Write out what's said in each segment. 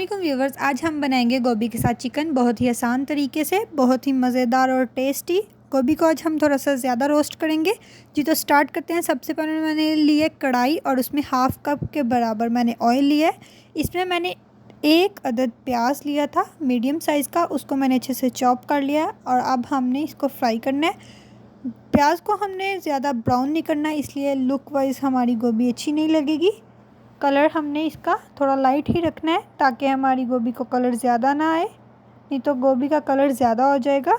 वालेकुम व्यूवर्स, आज हम बनाएंगे गोभी के साथ चिकन बहुत ही आसान तरीके से, बहुत ही मज़ेदार और टेस्टी। गोभी को आज हम थोड़ा सा ज़्यादा रोस्ट करेंगे जी। तो स्टार्ट करते हैं। सबसे पहले मैंने लिए कढ़ाई और उसमें हाफ़ कप के बराबर मैंने ऑयल लिया है। इसमें मैंने एक अदद प्याज लिया था मीडियम साइज़ का, उसको मैंने अच्छे से चॉप कर लिया और अब हमने इसको फ्राई करना है। प्याज को हमने ज़्यादा ब्राउन नहीं करना है, इसलिए लुक वाइज हमारी गोभी अच्छी नहीं लगेगी। कलर हमने इसका थोड़ा लाइट ही रखना है ताकि हमारी गोभी को कलर ज़्यादा ना आए, नहीं तो गोभी का कलर ज़्यादा हो जाएगा,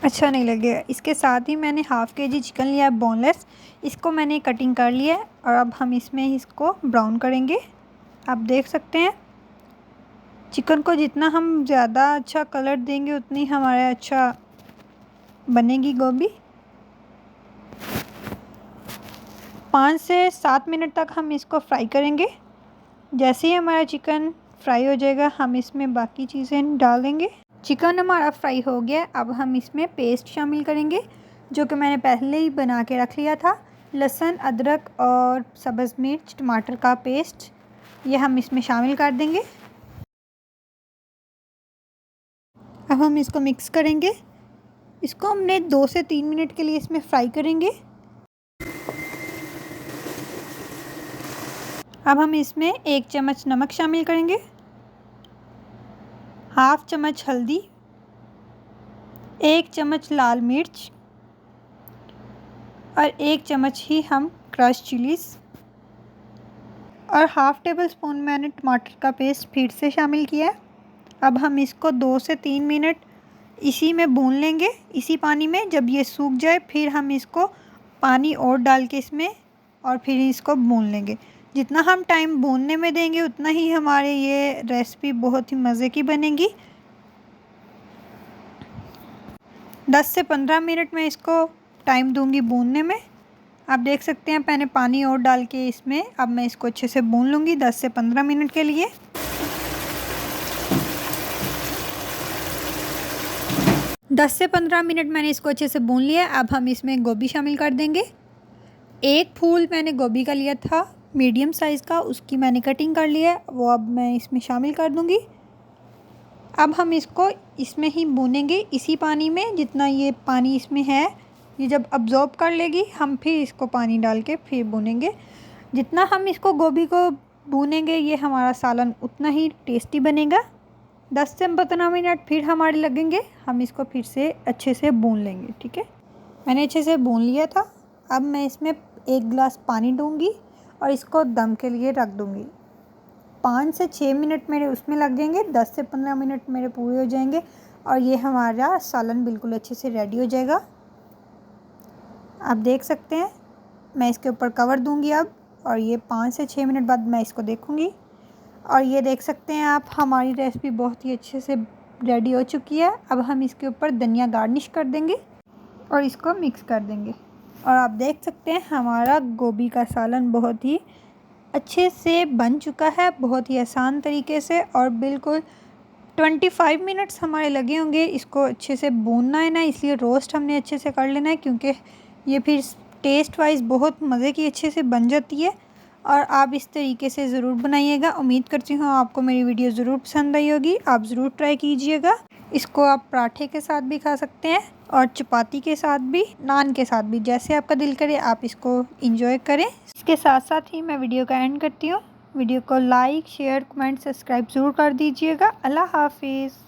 अच्छा नहीं लगेगा। इसके साथ ही मैंने हाफ़ केजी चिकन लिया है बोनलेस, इसको मैंने कटिंग कर लिया है और अब हम इसमें इसको ब्राउन करेंगे। आप देख सकते हैं चिकन को जितना हम ज़्यादा अच्छा कलर देंगे उतनी हमारा अच्छा बनेगी गोभी। 5 से 7 मिनट तक हम इसको फ्राई करेंगे। जैसे ही हमारा चिकन फ्राई हो जाएगा हम इसमें बाकी चीज़ें डाल देंगे। चिकन हमारा फ्राई हो गया, अब हम इसमें पेस्ट शामिल करेंगे जो कि मैंने पहले ही बना के रख लिया था। लहसुन, अदरक और सब्ज़ मिर्च, टमाटर का पेस्ट, ये हम इसमें शामिल कर देंगे। अब हम इसको मिक्स करेंगे। इसको हमने 2 से 3 मिनट के लिए इसमें फ्राई करेंगे। अब हम इसमें 1 चम्मच नमक शामिल करेंगे, हाफ़ चम्मच हल्दी, 1 चम्मच लाल मिर्च और 1 चम्मच ही हम क्रश चिलीज़ और हाफ़ टेबल स्पून मैंने टमाटर का पेस्ट फिर से शामिल किया है। अब हम इसको 2 से 3 मिनट इसी में भून लेंगे, इसी पानी में। जब ये सूख जाए फिर हम इसको पानी और डाल के इसमें और फिर इसको भून लेंगे। जितना हम टाइम भूनने में देंगे उतना ही हमारे ये रेसिपी बहुत ही मज़े की बनेगी। 10 से 15 मिनट में इसको टाइम दूंगी भूनने में। आप देख सकते हैं मैंने पानी और डाल के इसमें अब मैं इसको अच्छे से भून लूँगी 10 से 15 मिनट के लिए। 10 से 15 मिनट मैंने इसको अच्छे से भून लिया। अब हम इसमें गोभी शामिल कर देंगे। एक फूल मैंने गोभी का लिया था मीडियम साइज़ का, उसकी मैंने कटिंग कर लिया है, वो अब मैं इसमें शामिल कर दूँगी। अब हम इसको इसमें ही भूनेंगे, इसी पानी में। जितना ये पानी इसमें है ये जब अब्ज़ॉर्ब कर लेगी हम फिर इसको पानी डाल के फिर भूनेंगे। जितना हम इसको गोभी को भूनेंगे ये हमारा सालन उतना ही टेस्टी बनेगा। 10 से 15 मिनट फिर हमारे लगेंगे, हम इसको फिर से अच्छे से भून लेंगे। ठीक है, मैंने अच्छे से भून लिया था। अब मैं इसमें 1 गिलास पानी दूँगी और इसको दम के लिए रख दूँगी। 5 से 6 मिनट मेरे उसमें लग जाएंगे, 10 से 15 मिनट मेरे पूरे हो जाएंगे और ये हमारा सालन बिल्कुल अच्छे से रेडी हो जाएगा। आप देख सकते हैं मैं इसके ऊपर कवर दूंगी अब, और ये 5 से 6 मिनट बाद मैं इसको देखूंगी और ये देख सकते हैं आप हमारी रेसिपी बहुत ही अच्छे से रेडी हो चुकी है। अब हम इसके ऊपर धनिया गार्निश कर देंगे और इसको मिक्स कर देंगे। और आप देख सकते हैं हमारा गोभी का सालन बहुत ही अच्छे से बन चुका है, बहुत ही आसान तरीके से, और बिल्कुल 25 मिनट्स हमारे लगे होंगे इसको अच्छे से भूनना है ना, इसलिए रोस्ट हमने अच्छे से कर लेना है क्योंकि ये फिर टेस्ट वाइज बहुत मज़े की अच्छे से बन जाती है। और आप इस तरीके से ज़रूर बनाइएगा। उम्मीद करती हूँ आपको मेरी वीडियो ज़रूर पसंद आई होगी, आप ज़रूर ट्राई कीजिएगा। इसको आप पराठे के साथ भी खा सकते हैं और चपाती के साथ भी, नान के साथ भी, जैसे आपका दिल करे आप इसको इंजॉय करें। इसके साथ साथ ही मैं वीडियो का एंड करती हूँ। वीडियो को लाइक, शेयर, कमेंट, सब्सक्राइब ज़रूर कर दीजिएगा। अल्लाह हाफिज़।